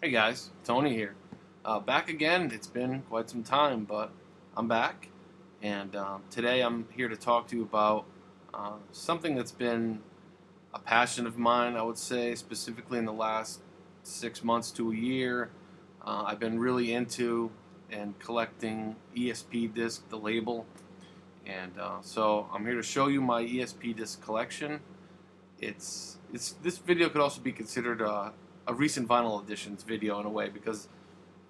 Hey guys, Tony here. Back again. It's been quite some time, but I'm back. And today I'm here to talk to you about something that's been a passion of mine, I would say, specifically in the last 6 months to a year. I've been really into and collecting ESP-Disk, the label. And so I'm here to show you my ESP-Disk collection. It's this video could also be considered a recent vinyl editions video in a way because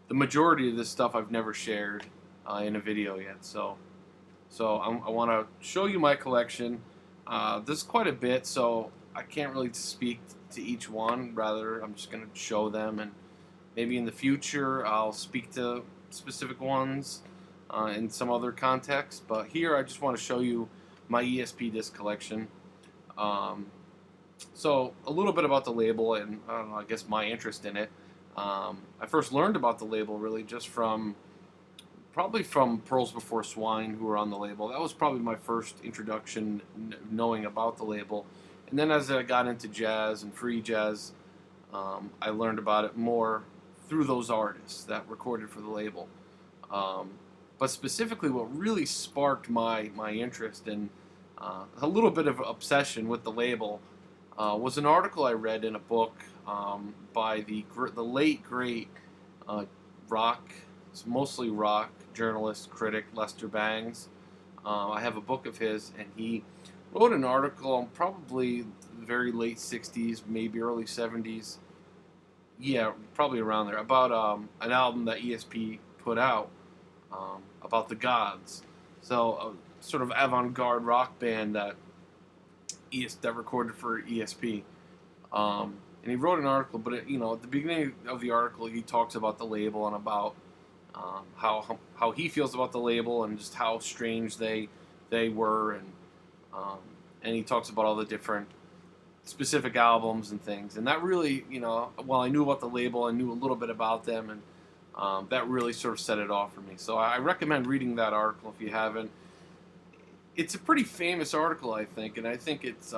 the majority of this stuff I've never shared in a video yet. I want to show you my collection. There's quite a bit, so I can't really speak to each one. Rather, I'm just going to show them, and maybe in the future I'll speak to specific ones in some other context. But here I just want to show you my ESP-Disk collection. Um, so a little bit about the label and I don't know, I guess my interest in it. I first learned about the label really just probably from Pearls Before Swine, who were on the label. That was probably my first introduction knowing about the label. And then as I got into jazz and free jazz, I learned about it more through those artists that recorded for the label. Um, but specifically, what really sparked my interest and a little bit of obsession with the label was an article I read in a book by the late great uh, rock, it's mostly rock journalist critic Lester Bangs. I have a book of his, and he wrote an article, probably very late '60s, maybe early '70s. Yeah, probably around there, about an album that ESP put out about the Gods. So, sort of avant garde rock band that recorded for ESP. And he wrote an article, but at the beginning of the article, he talks about the label and about how he feels about the label and just how strange they were, um, and he talks about all the different specific albums and things. And that really, while I knew about the label, I knew a little bit about them, and that really sort of set it off for me. So I recommend reading that article if you haven't. It's a pretty famous article, I think, and I think it's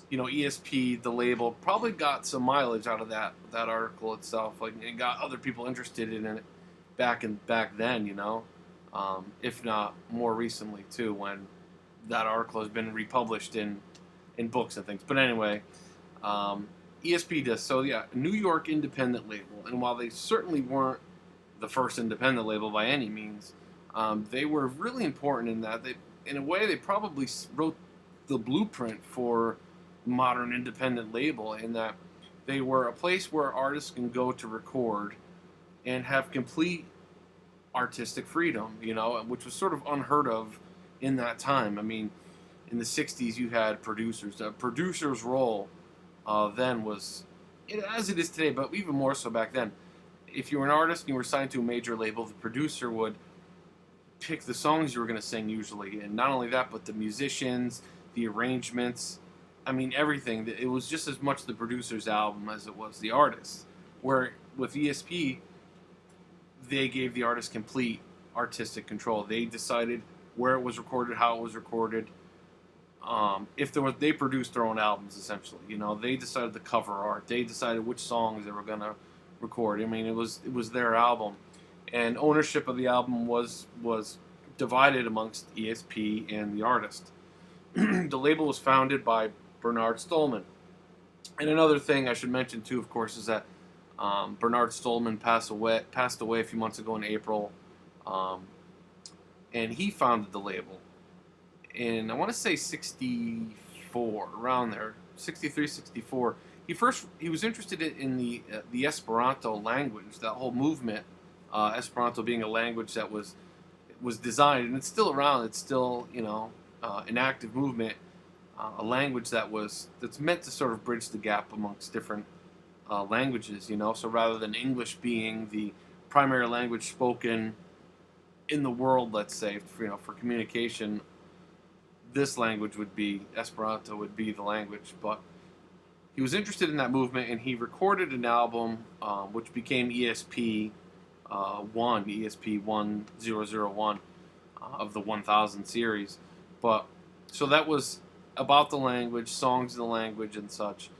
ESP, the label, probably got some mileage out of that article itself. Like, it got other people interested in it back then, if not more recently too, when that article has been republished in books and things. But anyway, ESP-Disk. So yeah, New York independent label, and while they certainly weren't the first independent label by any means, they were really important in that in a way, they probably wrote the blueprint for modern independent label, in that they were a place where artists can go to record and have complete artistic freedom, which was sort of unheard of in that time. I mean, in the '60s, you had producers. The producer's role then was, as it is today, but even more so back then. If you were an artist and you were signed to a major label, the producer would pick the songs you were going to sing usually, and not only that, but the musicians, the arrangements. I mean, everything. It was just as much the producer's album as it was the artist. Where with ESP, they gave the artist complete artistic control. They decided where it was recorded, how it was recorded. They produced their own albums essentially. They decided the cover art. They decided which songs they were going to record. I mean, it was their album, and ownership of the album was divided amongst ESP and the artist. The label was founded by Bernard Stollman. And another thing I should mention too, of course, is that Bernard Stollman passed away a few months ago in April, and he founded the label in, I want to say, '64, around there, '63, '64. He was interested in the Esperanto language, that whole movement. Esperanto being a language that was designed, and it's still around. It's still an active movement, a language that's meant to sort of bridge the gap amongst different languages. So rather than English being the primary language spoken in the world, let's say, for communication, this language Esperanto would be the language. But he was interested in that movement, and he recorded an album which became ESP 1001 of the 1000 series. But so that was about the language, songs in the language, and such.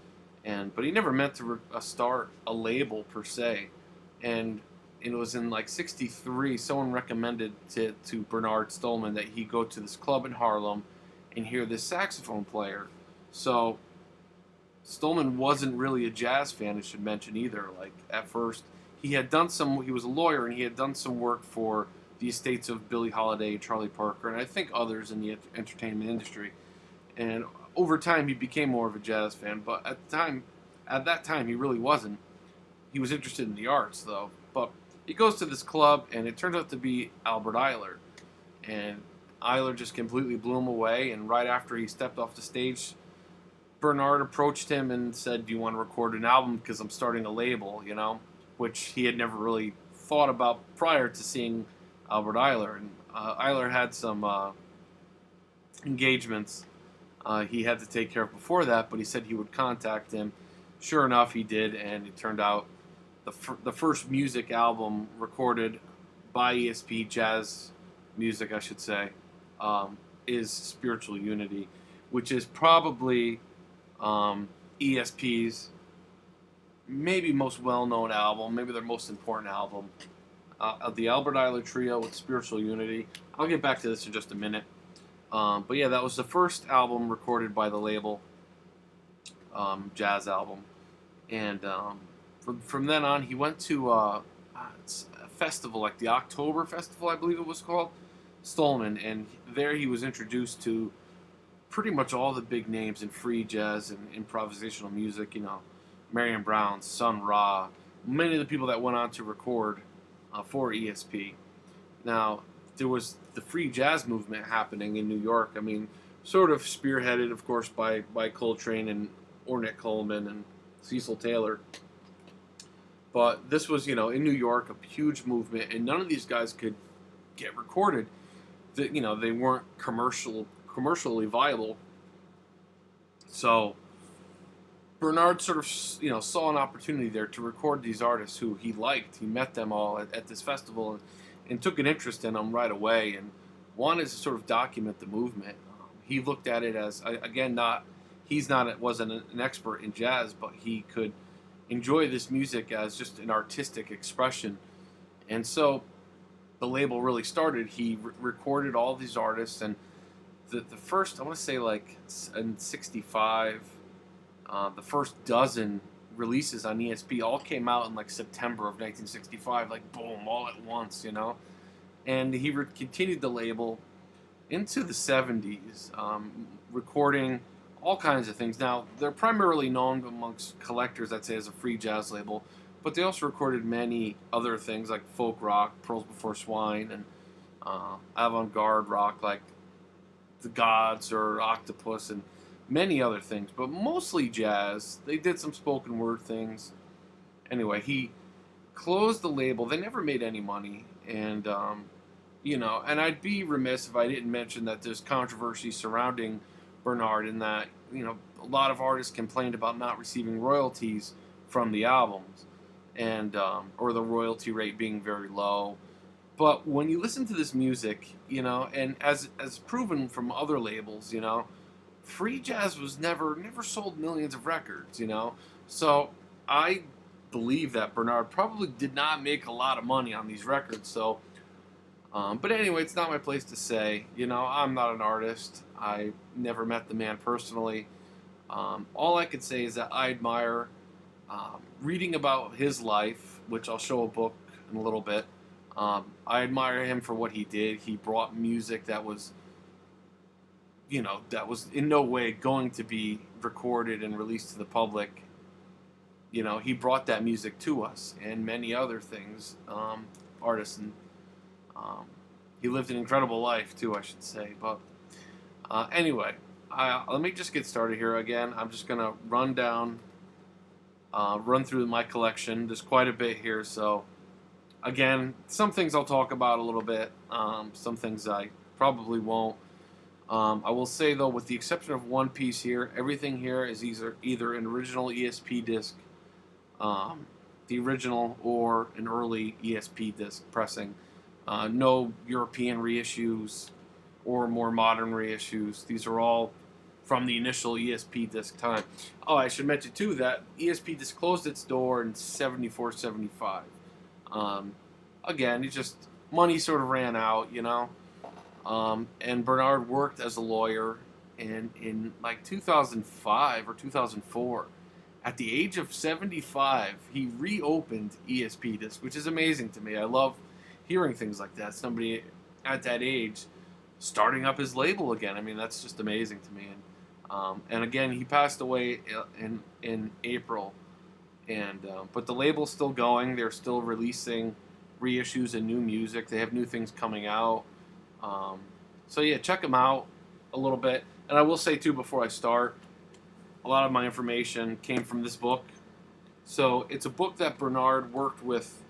but he never meant to start a label per se. And it was in like '63. Someone recommended to Bernard Stollman that he go to this club in Harlem and hear this saxophone player. So Stollman wasn't really a jazz fan, I should mention either. Like at first, he had done some. He was a lawyer and he had done some work for the estates of Billie Holiday, Charlie Parker, and I think others in the entertainment industry. And over time, he became more of a jazz fan. But at that time, he really wasn't. He was interested in the arts, though. But he goes to this club, and it turns out to be Albert Ayler. And Ayler just completely blew him away. And right after he stepped off the stage, Bernard approached him and said, "Do you want to record an album? Because I'm starting a label," which he had never really thought about prior to seeing Albert Ayler. And Ayler had some engagements he had to take care of before that, but he said he would contact him. Sure enough, he did, and it turned out the first music album recorded by ESP, jazz music, I should say, is Spiritual Unity, which is probably ESP's maybe most well-known album, maybe their most important album. Of the Albert Ayler Trio with Spiritual Unity. I'll get back to this in just a minute. But yeah, that was the first album recorded by the label, jazz album. And from then on, he went to a festival, like the October Festival, I believe it was called, Stollman. And there he was introduced to pretty much all the big names in free jazz and improvisational music, Marion Brown, Sun Ra, many of the people that went on to record for ESP. Now, there was the free jazz movement happening in New York. I mean, sort of spearheaded, of course, by Coltrane and Ornette Coleman and Cecil Taylor. But this was, in New York, a huge movement, and none of these guys could get recorded. They weren't commercially viable. So Bernard sort of, saw an opportunity there to record these artists who he liked. He met them all at this festival and took an interest in them right away and wanted to sort of document the movement. He looked at it as, again, wasn't an expert in jazz, but he could enjoy this music as just an artistic expression. And so the label really started. He recorded all these artists, and the first, I want to say like in '65, the first dozen releases on ESP all came out in like September of 1965, like boom, all at once, And he continued the label into the '70s, recording all kinds of things. Now, they're primarily known amongst collectors, I'd say, as a free jazz label, but they also recorded many other things like folk rock, Pearls Before Swine, and avant garde rock like The Gods or Octopus, and many other things, but mostly jazz. They did some spoken word things. Anyway, he closed the label. They never made any money, and and I'd be remiss if I didn't mention that there's controversy surrounding Bernard in that a lot of artists complained about not receiving royalties from the albums, and or the royalty rate being very low. But when you listen to this music, and as proven from other labels, free jazz was never sold millions of records, So I believe that Bernard probably did not make a lot of money on these records. So, but anyway, it's not my place to say. I'm not an artist. I never met the man personally. All I could say is that I admire reading about his life, which I'll show a book in a little bit. I admire him for what he did. He brought music that was in no way going to be recorded and released to the public. He brought that music to us and many other things, artists, and he lived an incredible life too, I should say. But anyway, let me just get started here again. I'm just gonna run through my collection. There's quite a bit here, so again, some things I'll talk about a little bit, some things I probably won't. I will say, though, with the exception of one piece here, everything here is either an original ESP-Disk, the original, or an early ESP-Disk pressing. No European reissues or more modern reissues. These are all from the initial ESP-Disk time. Oh, I should mention too that ESP-Disk closed its door in 74, 75. Again, it just money sort of ran out, you know. And Bernard worked as a lawyer, and in like 2005 or 2004, at the age of 75, he reopened ESP-Disk, which is amazing to me. I love hearing things like that. Somebody at that age starting up his label again. I mean, that's just amazing to me. And again, he passed away in April, and but the label's still going. They're still releasing reissues and new music. They have new things coming out. So yeah, check them out a little bit. And I will say too, before I start, a lot of my information came from this book. So it's a book that Bernard worked with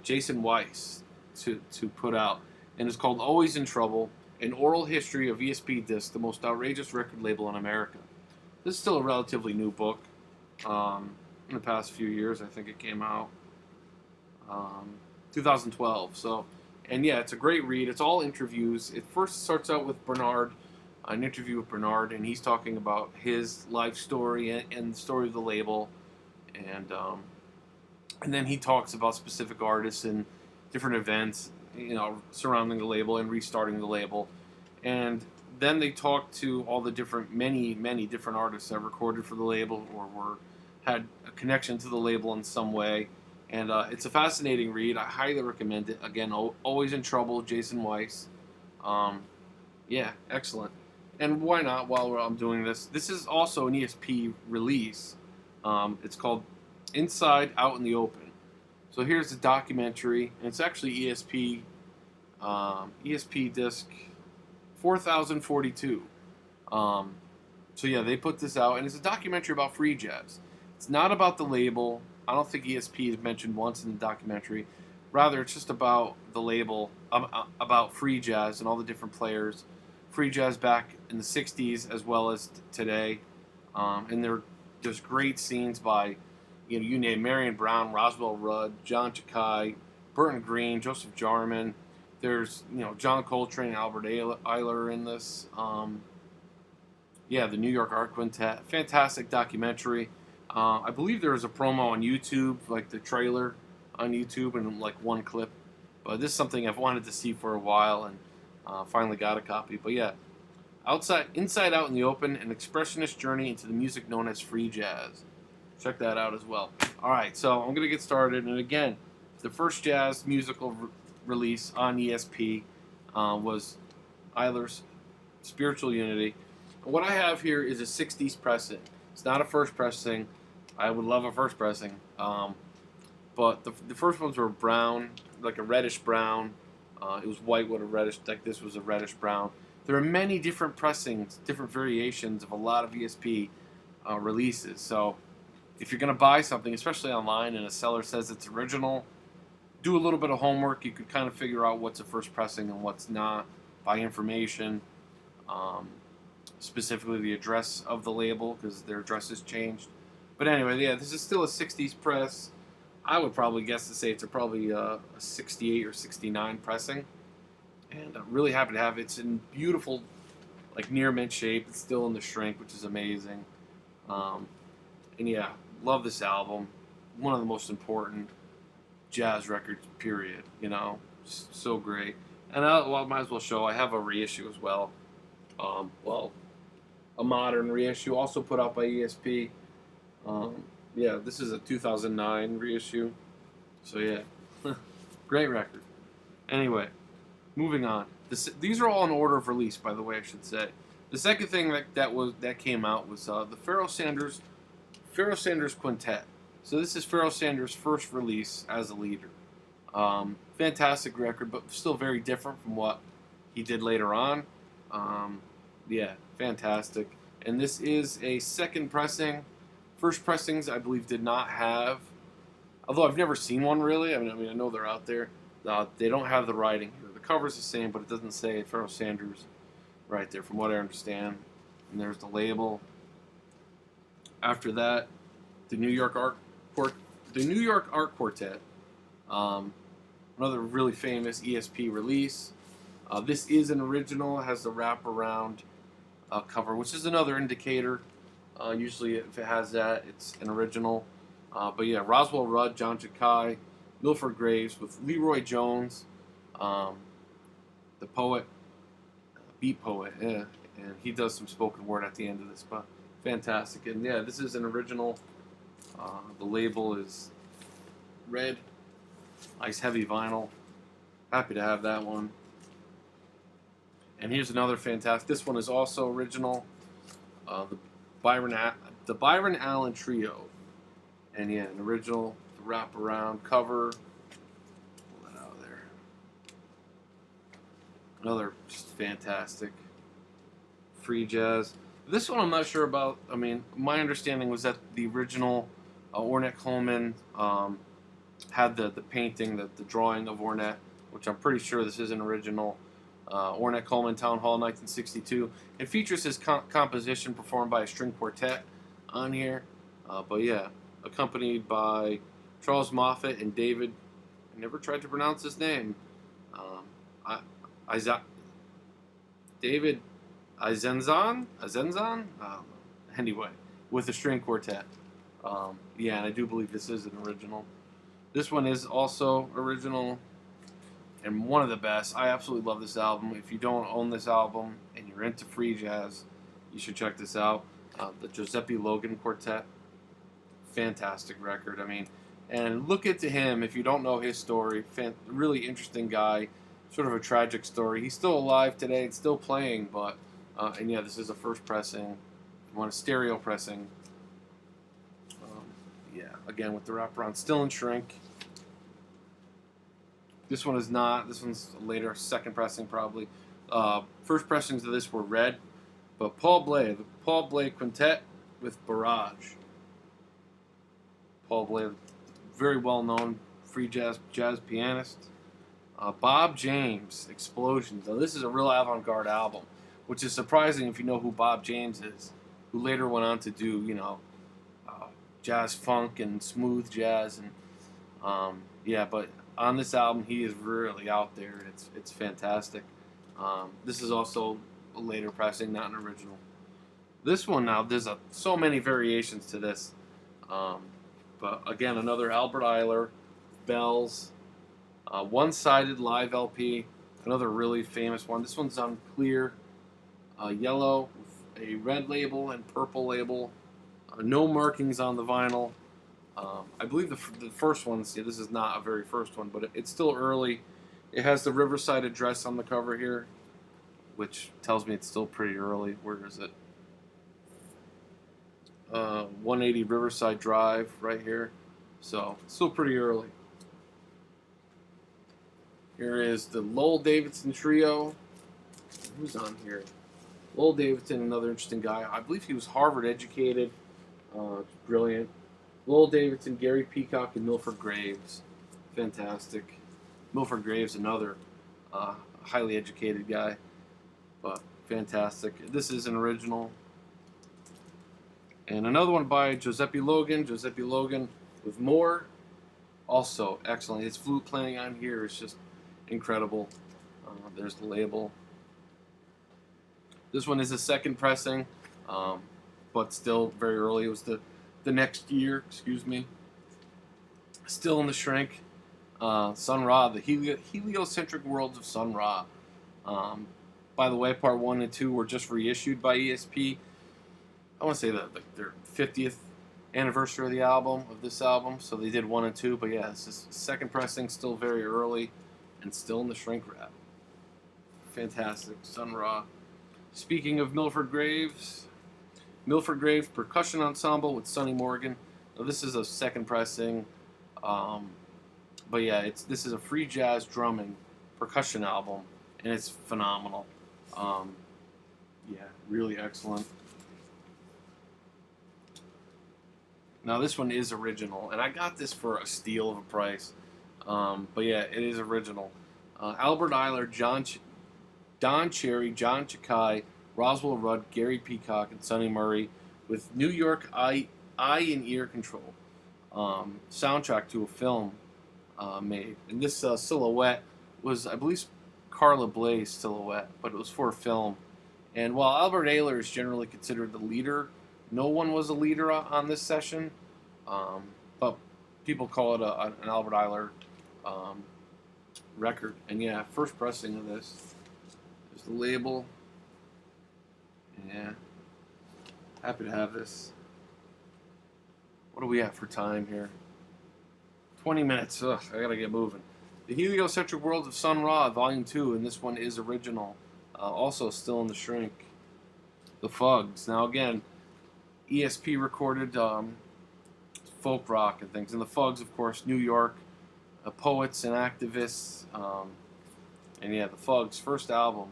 Jason Weiss to put out, and it's called Always in Trouble: An Oral History of ESP-Disk, the most outrageous record label in America. This is still a relatively new book. In the past few years, I think it came out 2012. So, and yeah, it's a great read. It's all interviews. It first starts out with Bernard, an interview with Bernard, and he's talking about his life story and the story of the label, and then he talks about specific artists and different events, you know, surrounding the label and restarting the label. And then they talk to all the many different artists that recorded for the label or had a connection to the label in some way. And it's a fascinating read. I highly recommend it. Again, Always in Trouble, Jason Weiss. Yeah, excellent. And why not, while I'm doing this, this is also an ESP release. It's called Inside Out in the Open. So here's the documentary, and it's actually ESP-Disk 4042. So yeah, they put this out, and it's a documentary about free jazz. It's not about the label. I don't think ESP is mentioned once in the documentary. Rather, it's just about the label, about free jazz and all the different players. Free jazz back in the 60s as well as today. And there's great scenes by, you name Marion Brown, Roswell Rudd, John Chakai, Burton Green, Joseph Jarman. There's, John Coltrane, Albert Ayler in this. Yeah, the New York Art Quintet. Fantastic documentary. I believe there was a promo on YouTube, like the trailer on YouTube, and like one clip. But this is something I've wanted to see for a while, and finally got a copy. But yeah, Inside Out in the Open, an expressionist journey into the music known as free jazz. Check that out as well. All right, so I'm going to get started. And again, the first jazz musical release on ESP was Ayler's Spiritual Unity. And what I have here is a 60s pressing. It's not a first pressing. I would love a first pressing. But the first ones were brown, like a reddish brown. It was white with a reddish, like this was a reddish brown. There are many different pressings, different variations of a lot of ESP releases. So if you're going to buy something, especially online, and a seller says it's original, do a little bit of homework. You could kind of figure out what's a first pressing and what's not by information. Specifically the address of the label, because their address has changed. But anyway, yeah, this is still a 60s press. I would probably guess to say it's probably a 68 or 69 pressing. And I'm really happy to have it. It's in beautiful, like near mint shape. It's still in the shrink, which is amazing. And yeah, love this album. One of the most important jazz records, period. So great. And I might as well show. I have a reissue as well. A modern reissue, also put out by ESP. Yeah, this is a 2009 reissue. So yeah, great record. Anyway, moving on. These are all in order of release, by the way, I should say. The second thing that came out was the Pharoah Sanders Quintet. So this is Pharoah Sanders' first release as a leader. Fantastic record, but still very different from what he did later on. Yeah, fantastic. And this is a second pressing. First pressings, I believe, did not have, although I've never seen one really. I mean, I know they're out there. They don't have the writing here. The cover's the same, but it doesn't say Pharoah Sanders right there, from what I understand. And there's the label. After that, the New York Art Quartet. Another really famous ESP release. This is an original. It has the wraparound cover, which is another indicator. Usually, if it has that, it's an original. But yeah, Roswell Rudd, John Chakai, Milford Graves with Leroy Jones, um, the poet, beat poet, yeah, and he does some spoken word at the end of this, but fantastic. And yeah, this is an original. The label is red, nice heavy vinyl. Happy to have that one. And here's another fantastic. This one is also original. The Byron Allen Trio, and yeah, an original wraparound cover. Pull that out of there. Another just fantastic free jazz. This one I'm not sure about. I mean, my understanding was that the original Ornette Coleman had the painting, the drawing of Ornette, which I'm pretty sure this is an original. Ornette Coleman Town Hall 1962. It features his composition performed by a string quartet on here. But yeah, accompanied by Charles Moffett and David. I never tried to pronounce his name. David Izenzon? Anyway, with a string quartet. Yeah, and I do believe this is an original. This one is also original and one of the best. I absolutely love this album. If you don't own this album and you're into free jazz, you should check this out. The Giuseppe Logan Quartet. Fantastic record. I mean, and look into him if you don't know his story. Really interesting guy. Sort of a tragic story. He's still alive today. It's still playing, but and yeah, this is a first pressing. You want a stereo pressing. Yeah, again with the wraparound, still in shrink. This one is not. This one's later, second pressing probably. First pressings of this were red, but the Paul Bley Quintet with Barrage. Paul Bley, very well known free jazz pianist. Bob James, Explosions. Now this is a real Avant Garde album, which is surprising if you know who Bob James is, who later went on to do jazz funk and smooth jazz, and yeah, but on this album he is really out there, and it's fantastic. This is also a later pressing, not an original. This one now, there's so many variations to this, but again, another Albert Ayler, Bells, one-sided live LP, another really famous one. This one's on clear, yellow with a red label and purple label. No markings on the vinyl. I believe the first one, see, this is not a very first one, but it's still early. It has the Riverside address on the cover here, which tells me it's still pretty early. Where is it? 180 Riverside Drive right here. So, still pretty early. Here is the Lowell Davidson Trio. Who's on here? Lowell Davidson, another interesting guy. I believe he was Harvard educated. Brilliant. Lowell Davidson, Gary Peacock, and Milford Graves. Fantastic. Milford Graves, another highly educated guy, but fantastic. This is an original. And another one by Giuseppe Logan. Giuseppe Logan with More. Also excellent. His flute playing on here is just incredible. There's the label. This one is a second pressing, but still very early. It was the next year, excuse me. Still in the shrink. Sun Ra, the heliocentric worlds of Sun Ra. By the way, part 1 and 2 were just reissued by ESP. I want to say that their 50th anniversary of the album, of this album, so they did 1 and 2, but yeah, this is second pressing, still very early, and still in the shrink wrap. Fantastic, Sun Ra. Speaking of Milford Graves Percussion Ensemble with Sonny Morgan. Now, this is a second pressing, but yeah, this is a free jazz drumming percussion album, and it's phenomenal. Yeah, really excellent. Now this one is original, and I got this for a steal of a price. But yeah, it is original. Albert Ayler, Don Cherry, John Chakai, Roswell Rudd, Gary Peacock, and Sonny Murray with New York Eye and Ear Control. Soundtrack to a film made. And this silhouette was, I believe, Carla Bley's silhouette, but it was for a film. And while Albert Ayler is generally considered the leader, no one was a leader on this session. But people call it an Albert Ayler um, record. And yeah, first pressing of this. There's the label. Yeah, happy to have this. What do we have for time here? 20 minutes. Ugh, I gotta get moving. The Heliocentric World of Sun Ra, Volume 2, and this one is original. Also still in the shrink. The Fugs. Now again, ESP recorded folk rock and things. And the Fugs, of course, New York, poets and activists. And yeah, the Fugs, first album.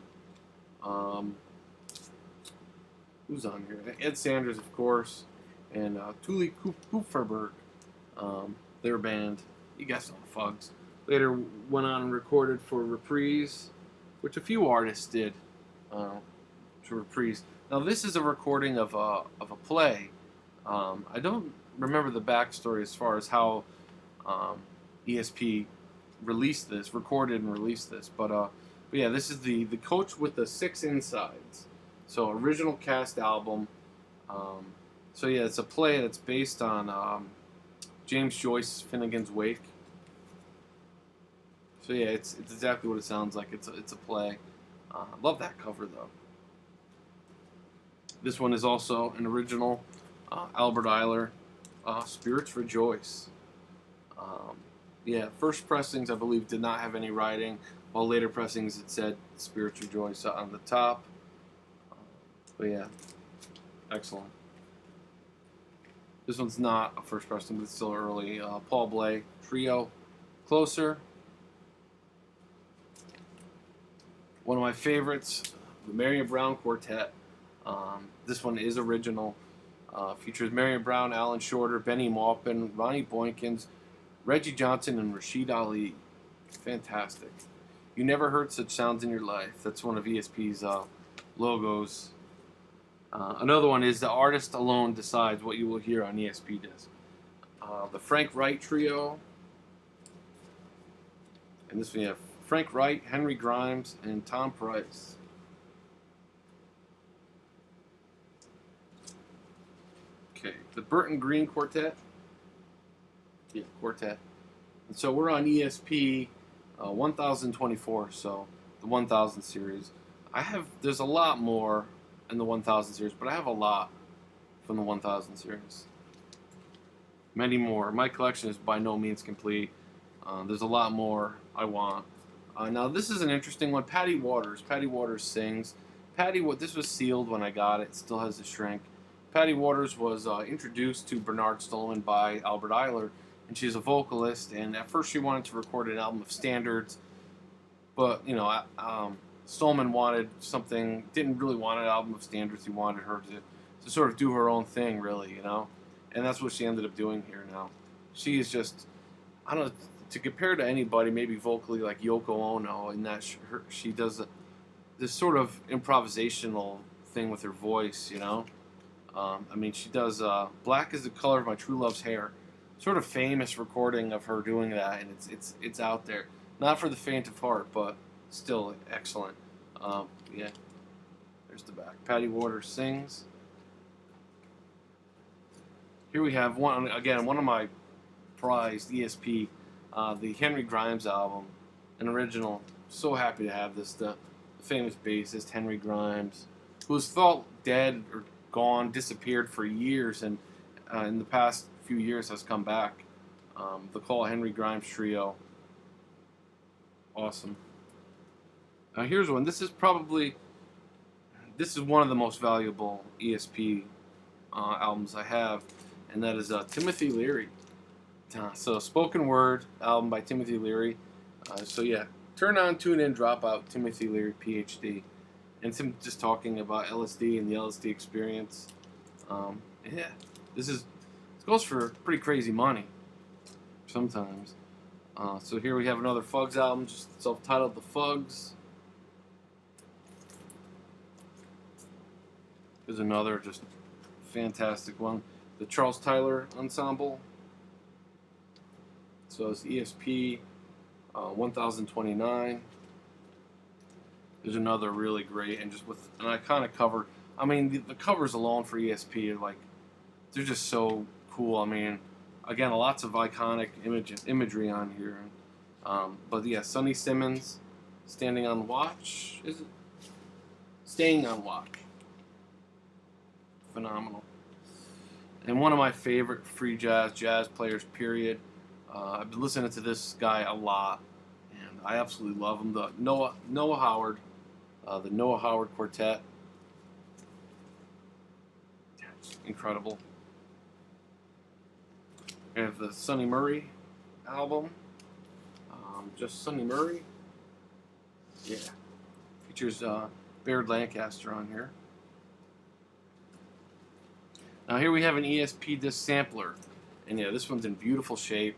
Who's on here? Ed Sanders, of course, and Tuli Kupferberg, their band. You guessed all the Fugs. Later went on and recorded for Reprise, which a few artists did to Reprise. Now this is a recording of a play. I don't remember the backstory as far as how ESP released this, recorded and released this, but yeah, this is the Coach with the Six Insides. So original cast album. So yeah, it's a play that's based on James Joyce Finnegan's Wake. So yeah, it's exactly what it sounds like. It's a play. Love that cover though. This one is also an original Albert Ayler, Spirits Rejoice. Yeah, first pressings I believe did not have any writing, while later pressings it said Spirits Rejoice on the top. But yeah, excellent. This one's not a first pressing, but it's still early. Paul Bley Trio, Closer. One of my favorites, the Marion Brown Quartet. This one is original. Features Marion Brown, Alan Shorter, Benny Maupin, Ronnie Boykins, Reggie Johnson, and Rashid Ali. Fantastic. You never heard such sounds in your life. That's one of ESP's logos. Another one is the artist alone decides what you will hear on ESP-Disk. The Frank Wright Trio. And this one you have Frank Wright, Henry Grimes, and Tom Price. Okay, the Burton Green Quartet. Yeah, Quartet. And so we're on ESP 1024, so the 1000 series. There's a lot more in the 1000 series, but I have a lot from the 1000 series. Many more. My collection is by no means complete. There's a lot more I want. Now this is an interesting one. Patty Waters. Patty Waters sings. This was sealed when I got it. Still has the shrink. Patty Waters was introduced to Bernard Stollman by Albert Ayler, and she's a vocalist. And at first she wanted to record an album of standards, but you know, Stollman wanted something. Didn't really want an album of standards. He wanted her to sort of do her own thing, really, you know. And that's what she ended up doing here. Now, she is just, I don't know, to compare to anybody, maybe vocally like Yoko Ono, in that she does this sort of improvisational thing with her voice, you know. I mean, she does "Black is the Color of My True Love's Hair," sort of famous recording of her doing that, and it's out there. Not for the faint of heart, but still excellent. Yeah, there's the back. Patty Waters sings. Here we have one of my prized ESP, the Henry Grimes album, an original. So happy to have this. The famous bassist Henry Grimes, who was thought dead or gone, disappeared for years, and in the past few years has come back. The Call Henry Grimes Trio. Awesome. Now here's one. This is one of the most valuable ESP albums I have, and that is Timothy Leary. So spoken word album by Timothy Leary. So yeah, turn on, tune in, drop out. Timothy Leary, PhD, and him just talking about LSD and the LSD experience. Yeah, this goes for pretty crazy money sometimes. So here we have another Fugs album, just self-titled The Fugs. Here's another just fantastic one. The Charles Tyler Ensemble. So it's ESP 1029. is another really great, and just with an iconic cover. I mean, the covers alone for ESP are like, they're just so cool. I mean, again, lots of iconic imagery on here. But yeah, Sonny Simmons, Standing on Watch, is it? Staying on Watch. Phenomenal. And one of my favorite free jazz players, period. I've been listening to this guy a lot, and I absolutely love him. The Noah Howard, the Noah Howard Quartet. Incredible. I have the Sonny Murray album. Just Sonny Murray. Yeah. Features Baird Lancaster on here. Now here we have an ESP-Disk sampler. And yeah, this one's in beautiful shape.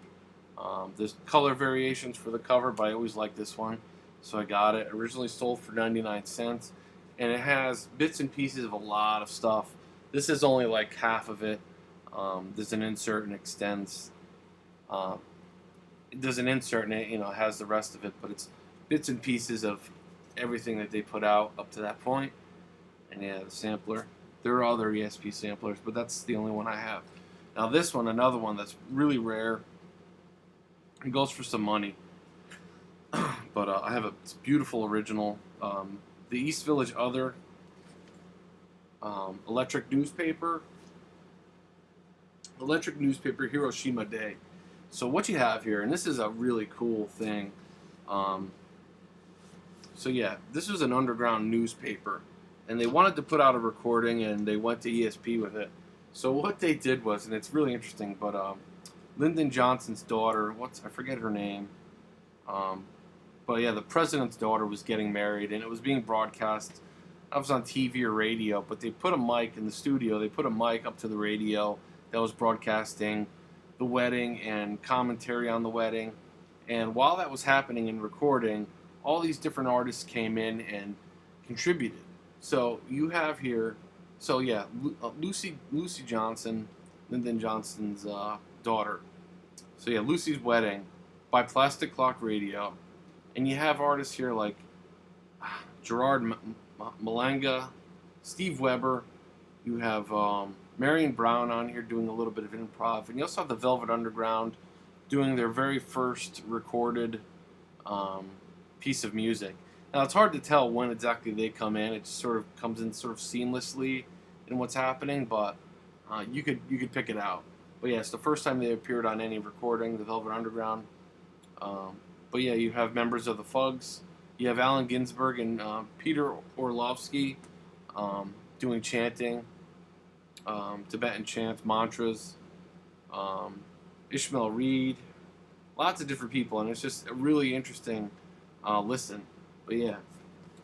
There's color variations for the cover, but I always like this one. So I got it. Originally sold for 99 cents. And it has bits and pieces of a lot of stuff. This is only like half of it. There's an insert and extends. There's an insert and it has the rest of it, but it's bits and pieces of everything that they put out up to that point. And yeah, the sampler. There are other ESP samplers, but that's the only one I have. Now this one, another one that's really rare. It goes for some money. But I have a beautiful original. The East Village Other Electric Newspaper Hiroshima Day. So what you have here, and this is a really cool thing. So yeah, this was an underground newspaper, and they wanted to put out a recording, and they went to ESP with it. So what they did was, and it's really interesting, but Lyndon Johnson's daughter, I forget her name, but yeah, the president's daughter was getting married, and it was being broadcast. I was on TV or radio, but they put a mic in the studio. They put a mic up to the radio that was broadcasting the wedding and commentary on the wedding. And while that was happening and recording, all these different artists came in and contributed. So you have here, so yeah, Lucy Johnson, Lyndon Johnson's daughter. So yeah, Lucy's Wedding by Plastic Clock Radio. And you have artists here like Gerard Malanga, Steve Weber. You have Marion Brown on here doing a little bit of improv. And you also have the Velvet Underground doing their very first recorded piece of music. Now, it's hard to tell when exactly they come in. It just sort of comes in sort of seamlessly in what's happening, but you could pick it out. But yeah, it's the first time they appeared on any recording, the Velvet Underground. But yeah, you have members of the Fugs. You have Allen Ginsberg and Peter Orlovsky doing chanting, Tibetan chants, mantras. Ishmael Reed, lots of different people, and it's just a really interesting listen. But yeah,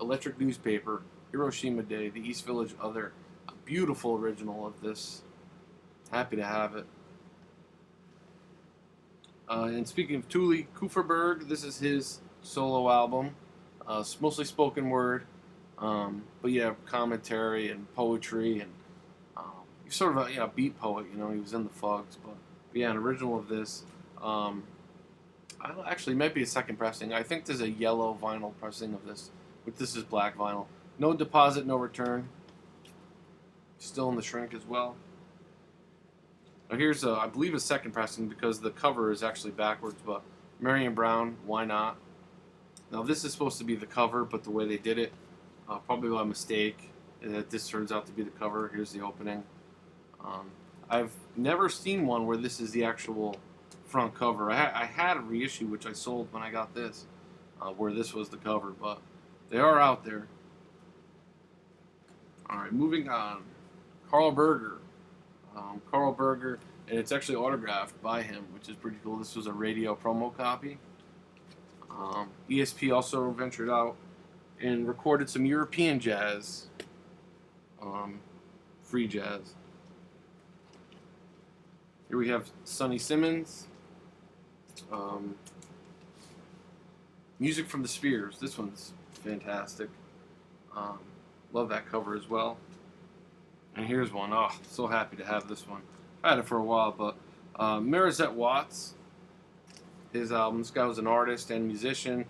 Electric Newspaper, Hiroshima Day, the East Village Other, a beautiful original of this. Happy to have it. And speaking of Thule Kufferberg, this is his solo album. It's mostly spoken word, but yeah, commentary and poetry, and he's sort of a beat poet. He was in the Fugs, but yeah, an original of this. Actually, it might be a second pressing. I think there's a yellow vinyl pressing of this, but this is black vinyl. No deposit, no return. Still in the shrink as well. Now here's, I believe, a second pressing because the cover is actually backwards, but Marion Brown, why not? Now this is supposed to be the cover, but the way they did it, probably by mistake, this turns out to be the cover. Here's the opening. I've never seen one where this is the actual front cover. I had a reissue, which I sold when I got this, where this was the cover, but they are out there. Alright, moving on. Carl Berger. Carl Berger, and it's actually autographed by him, which is pretty cool. This was a radio promo copy. ESP also ventured out and recorded some European jazz, free jazz. Here we have Sonny Simmons. Music from the Spheres. This one's fantastic. Love that cover as well. And here's one. Oh, so happy to have this one. I had it for a while, but Marizette Watts. His album. This guy was an artist and musician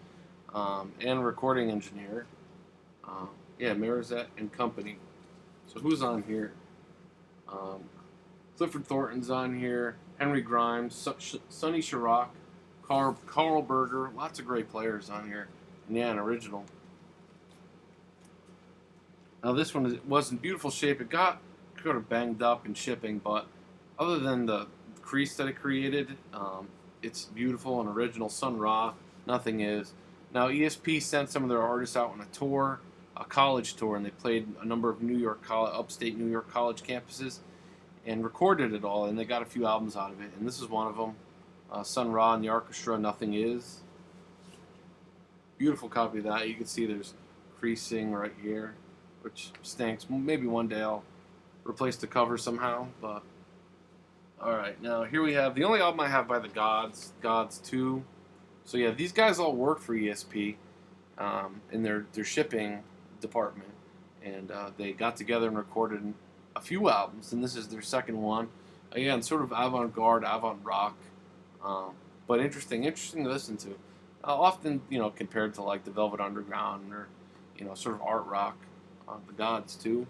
and recording engineer. Yeah, Marizette and Company. So who's on here? Um, Clifford Thornton's on here. Henry Grimes, Sonny Chirac, Carl Berger. Lots of great players on here. And yeah, an original. Now this one was in beautiful shape. It got kind of banged up in shipping, but other than the crease that it created, it's beautiful and original. Sun Ra, nothing is. Now ESP sent some of their artists out on a tour, a college tour, and they played a number of upstate New York college campuses, and recorded it all. And they got a few albums out of it, and this is one of them. Sun Ra and the orchestra, Nothing Is. Beautiful copy of that. You can see there's creasing right here, which stinks. Maybe one day I'll replace the cover somehow, but alright, now here we have the only album I have by the Gods, Gods 2. So yeah, these guys all work for ESP in their shipping department, and they got together and recorded a few albums, and this is their second one. Again, sort of avant garde, avant rock, but interesting to listen to. Often, compared to like the Velvet Underground or sort of art rock, the Gods too.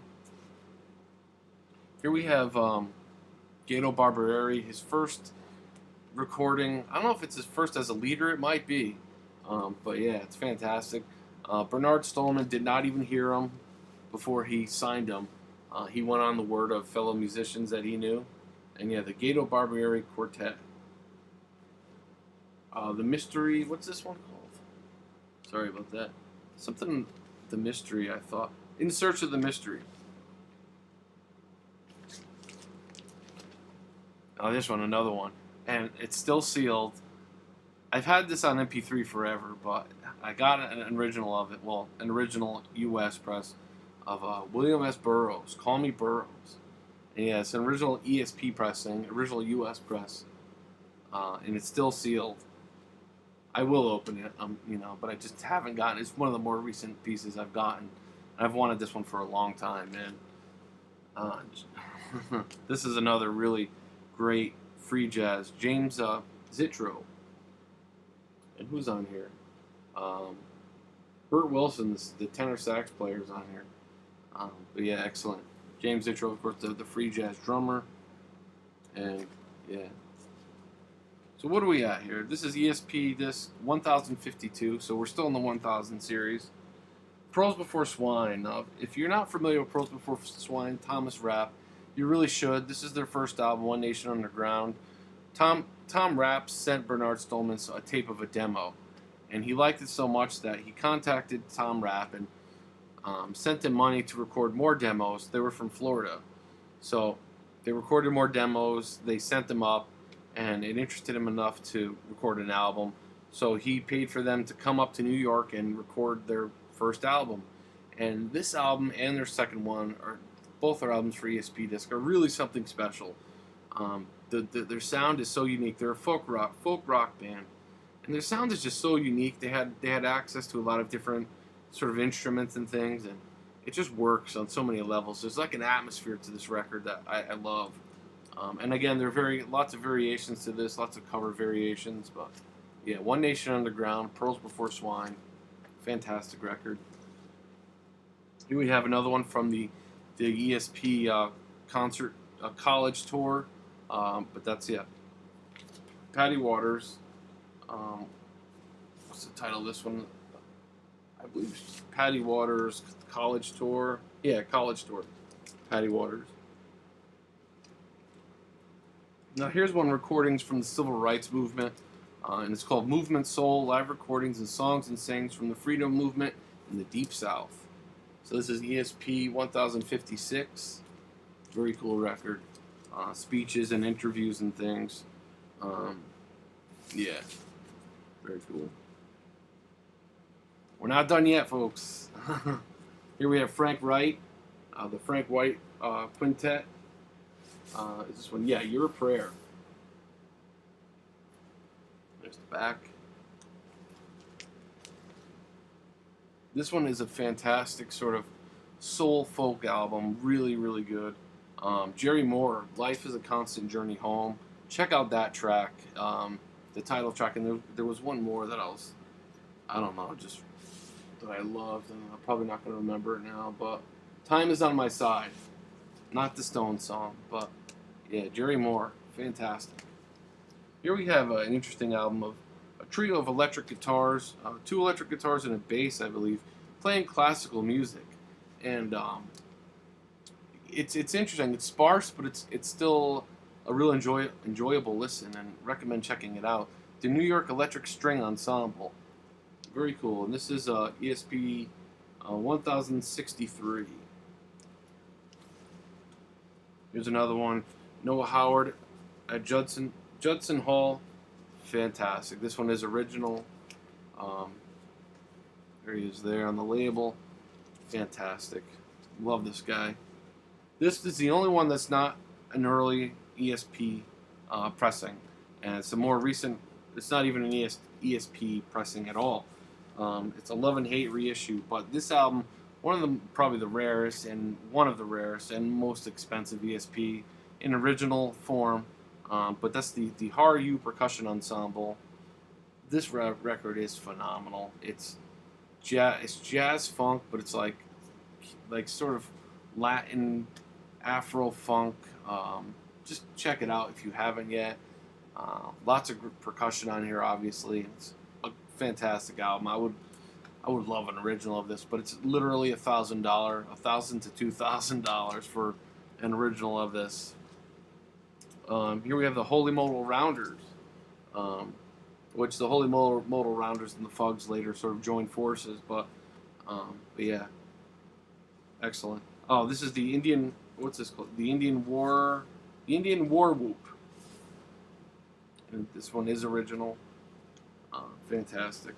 Here we have Gato Barbieri, his first recording. I don't know if it's his first as a leader. It might be. But yeah, it's fantastic. Bernard Stollman did not even hear him before he signed him. He went on the word of fellow musicians that he knew. And yeah, the Gato Barbieri Quartet. The Mystery, what's this one called? Sorry about that. Something, The Mystery, I thought. In Search of the Mystery. Oh, this one, another one. And it's still sealed. I've had this on MP3 forever, but I got an original of it. Well, an original U.S. press of William S. Burroughs. Call Me Burroughs. And yeah, it's an original ESP pressing, original U.S. press. And it's still sealed. I will open it, but I just haven't gotten it. It's one of the more recent pieces I've gotten. I've wanted this one for a long time, man. This is another really great free jazz. James Zitro. And who's on here? Bert Wilson, the tenor sax player, is on here. But yeah, excellent. James Zitro, of course, the free jazz drummer. And yeah. So what do we got here? This is ESP-Disk 1052, so we're still in the 1000 series. Pearls Before Swine. Now, if you're not familiar with Pearls Before Swine, Thomas Rapp, you really should. This is their first album, One Nation Underground. Tom Rapp sent Bernard Stollman a tape of a demo, and he liked it so much that he contacted Tom Rapp and sent him money to record more demos. They were from Florida, so they recorded more demos. They sent them up, and it interested him enough to record an album. So he paid for them to come up to New York and record their first album. And this album and their second one, both their albums for ESP-Disk, are really something special. Their sound is so unique. They're a folk rock band, and their sound is just so unique. They had access to a lot of different sort of instruments and things, and it just works on so many levels. There's like an atmosphere to this record that I love. And again, there are lots of variations to this, lots of cover variations, but yeah, One Nation Underground, Pearls Before Swine, fantastic record. Here we have another one from the ESP concert college tour, but that's it. Patty Waters, what's the title of this one? I believe it's Patty Waters College Tour. Yeah, College Tour. Patty Waters. Now here's one recordings from the Civil Rights Movement, and it's called Movement Soul, live recordings and songs and sayings from the Freedom Movement in the Deep South. So this is ESP 1056, very cool record, speeches and interviews and things, yeah, very cool. We're not done yet, folks. Here we have Frank Wright, the Frank White Quintet. Is this one? Yeah, You're a Prayer. There's the back. This one is a fantastic sort of soul folk album. Really, really good. Jerry Moore, Life is a Constant Journey Home. Check out that track, the title track. And there was one more that I don't know, just that I loved, and I'm probably not going to remember it now, but Time Is on My Side. Not the Stone song, but yeah, Jerry Moore, fantastic. Here we have an interesting album of a trio of electric guitars, 2 electric guitars and a bass, I believe, playing classical music, and it's interesting. It's sparse, but it's still a real enjoyable listen, and recommend checking it out. The New York Electric String Ensemble, very cool, and this is ESP 1063. Here's another one, Noah Howard at Judson Hall, fantastic. This one is original. Um, there he is there on the label, fantastic. Love this guy. This is the only one that's not an early ESP pressing, and it's a more recent. It's not even an ESP pressing at all. It's a Love and Hate reissue, but this album, one of the probably the rarest and one of the rarest and most expensive ESP in original form. But that's the R.I.P Percussion Ensemble. This record is phenomenal. It's jazz funk, but it's like sort of Latin Afro funk. Just check it out if you haven't yet. Lots of percussion on here, obviously. It's a fantastic album. I would love an original of this, but it's literally $1,000, $1,000 to $2,000 for an original of this. Here we have the Holy Modal Rounders, which the Holy Modal Rounders and the Fugs later sort of joined forces. But yeah, excellent. Oh, this is the Indian. What's this called? The Indian War Whoop. And this one is original. Fantastic.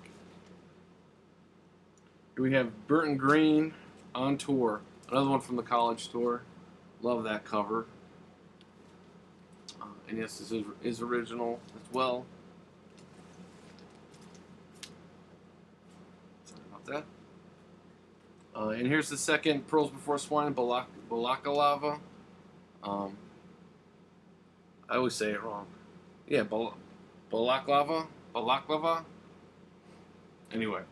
Here we have Burton Green on Tour. Another one from the College Store. Love that cover. And yes, this is original as well. Sorry about that. And here's the second Pearls Before Swine, Balaklava. I always say it wrong. Yeah, Balaklava. Anyway,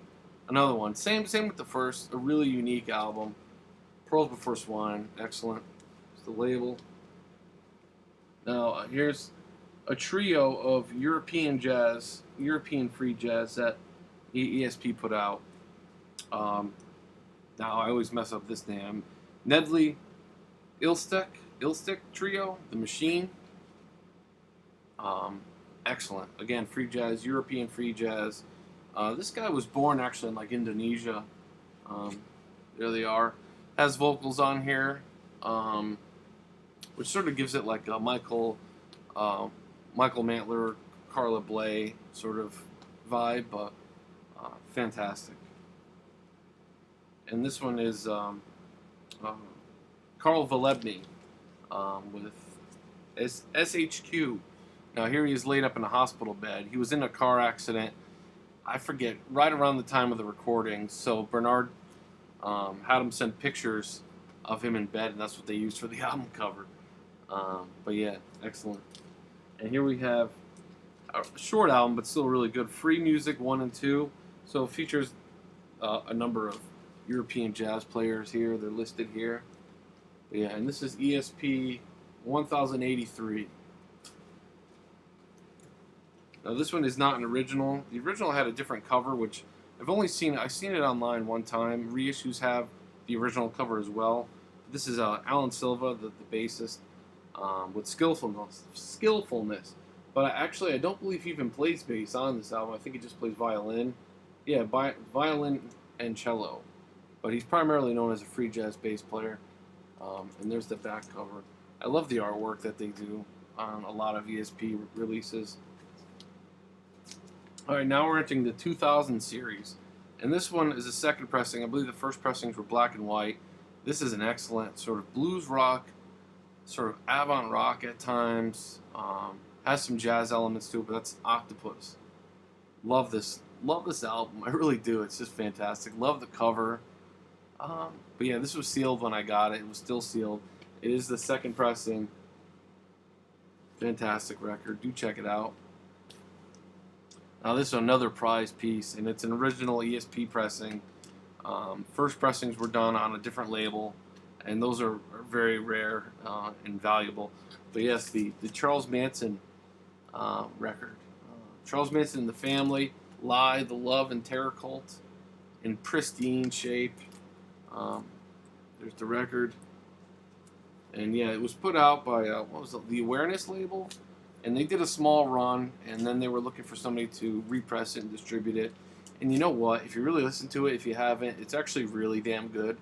another one. Same with the first. A really unique album. Pearls Before Swine, excellent. It's the label. Now here's a trio of European free jazz that ESP put out. Now I always mess up this name. Nedley Ilstek Trio, The Machine. Excellent. Again, free jazz, European free jazz. This guy was born actually in like Indonesia. There they are. Has vocals on here, which sort of gives it like a Michael Mantler, Carla Bley sort of vibe, but fantastic. And this one is Carl Velebny with SHQ. Now here he is laid up in a hospital bed. He was in a car accident, I forget, right around the time of the recording. So Bernard had him send pictures of him in bed, and that's what they used for the album cover. But yeah, excellent. And here we have a short album, but still really good. Free Music 1 and 2. So it features a number of European jazz players here. They're listed here. But yeah, and this is ESP 1083. Now this one is not an original. The original had a different cover, which I've seen it online one time. Reissues have the original cover as well. This is Alan Silva, the bassist, with skillfulness. But I don't believe he even plays bass on this album. I think he just plays violin. Yeah, violin and cello. But he's primarily known as a free jazz bass player. And there's the back cover. I love the artwork that they do on a lot of ESP releases. Alright, now we're entering the 2000 series. And this one is a second pressing. I believe the first pressings were black and white. This is an excellent sort of blues rock, sort of avant rock at times. Has some jazz elements to it, but that's Octopus. Love this album. I really do. It's just fantastic. Love the cover. But yeah, this was sealed when I got it. It was still sealed. It is the second pressing. Fantastic record. Do check it out. Now this is another prize piece, and it's an original ESP pressing. First pressings were done on a different label, and those are very rare and valuable. But yes, the Charles Manson record. Charles Manson and the Family, Lie, The Love and Terror Cult, in pristine shape. There's the record. And yeah, it was put out by, what was it, the Awareness label? And they did a small run, and then they were looking for somebody to repress it and distribute it. And you know what? If you really listen to it, if you haven't, it's actually really damn good.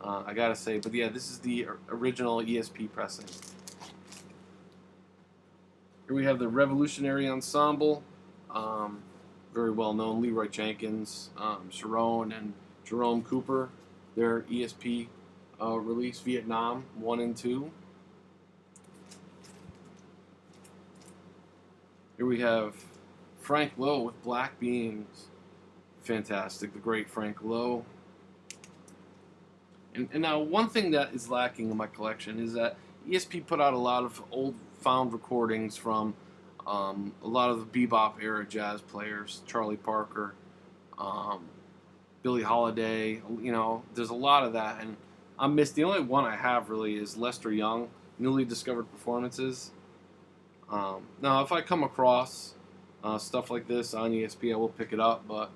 I gotta say. But yeah, this is the original ESP pressing. Here we have the Revolutionary Ensemble. Very well known. Leroy Jenkins, Sharon, and Jerome Cooper. Their ESP release, Vietnam 1 and 2. Here we have Frank Lowe with Black Beings. Fantastic, the great Frank Lowe. And now, one thing that is lacking in my collection is that ESP put out a lot of old found recordings from a lot of the bebop era jazz players, Charlie Parker, Billie Holiday. You know, there's a lot of that, and I missed. The only one I have really is Lester Young, Newly Discovered Performances. Now, if I come across stuff like this on ESP, I will pick it up, but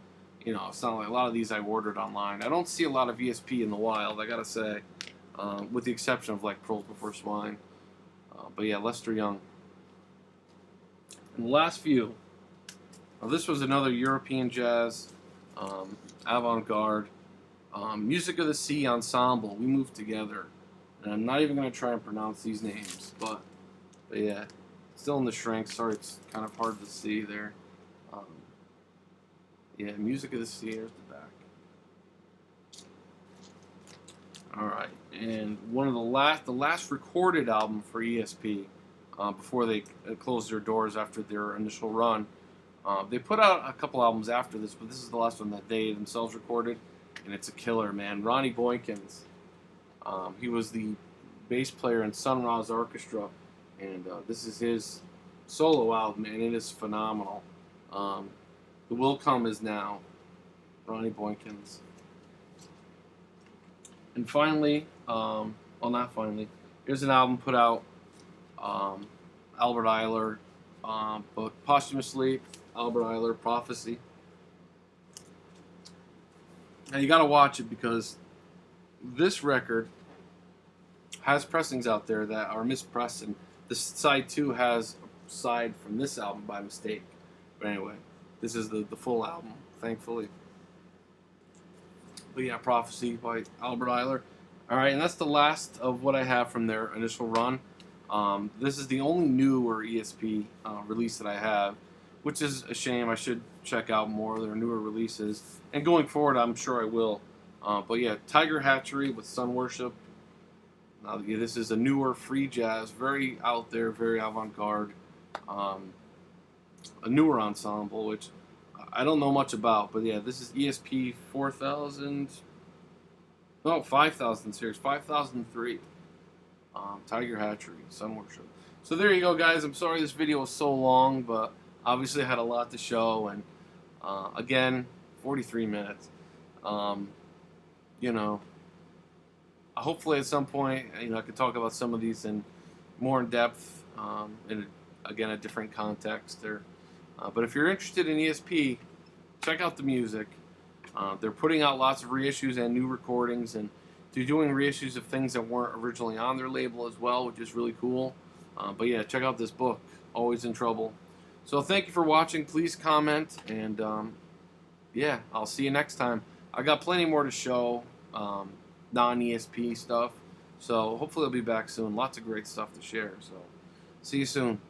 you know, it's not like a lot of these I ordered online. I don't see a lot of ESP in the wild, I gotta say, with the exception of like Pearls Before Swine. But yeah, Lester Young. And the last few. This was another European jazz, Avant Garde, Music of the Sea Ensemble. We Moved Together. And I'm not even going to try and pronounce these names, but yeah, still in the shrink. Sorry, it's kind of hard to see there. Yeah, Music of the Sea. Here's the back. All right, and one of the last recorded album for ESP before they closed their doors after their initial run. They put out a couple albums after this, but this is the last one that they themselves recorded, and it's a killer, man. Ronnie Boykins. He was the bass player in Sun Ra's orchestra, and this is his solo album, and it is phenomenal. The Will Come Is Now, Ronnie Boykins. And finally, well, not finally, here's an album put out, Albert Ayler, but posthumously, Albert Ayler, Prophecy. Now you gotta watch it because this record has pressings out there that are mispressed, and this side 2 has a side from this album by mistake. But anyway, this is the full album, thankfully. But yeah, Prophecy by Albert Ayler. Alright, and that's the last of what I have from their initial run. This is the only newer ESP release that I have, which is a shame. I should check out more of their newer releases. And going forward, I'm sure I will. But yeah, Tiger Hatchery with Sun Worship. Yeah, this is a newer free jazz, very out there, very avant-garde. A newer ensemble, which I don't know much about, but yeah, this is ESP 4000, no, 5000 series, 5003, Tiger Hatchery, Sun Worship. So there you go, guys. I'm sorry this video was so long, but obviously I had a lot to show, and again, 43 minutes. You know, hopefully at some point, you know, I could talk about some of these in more in depth, in again a different context. But if you're interested in ESP, check out the music. They're putting out lots of reissues and new recordings, and they're doing reissues of things that weren't originally on their label as well, which is really cool. But yeah, check out this book, Always in Trouble. So thank you for watching. Please comment, and yeah, I'll see you next time. I got plenty more to show, non-ESP stuff. So hopefully I'll be back soon. Lots of great stuff to share. So see you soon.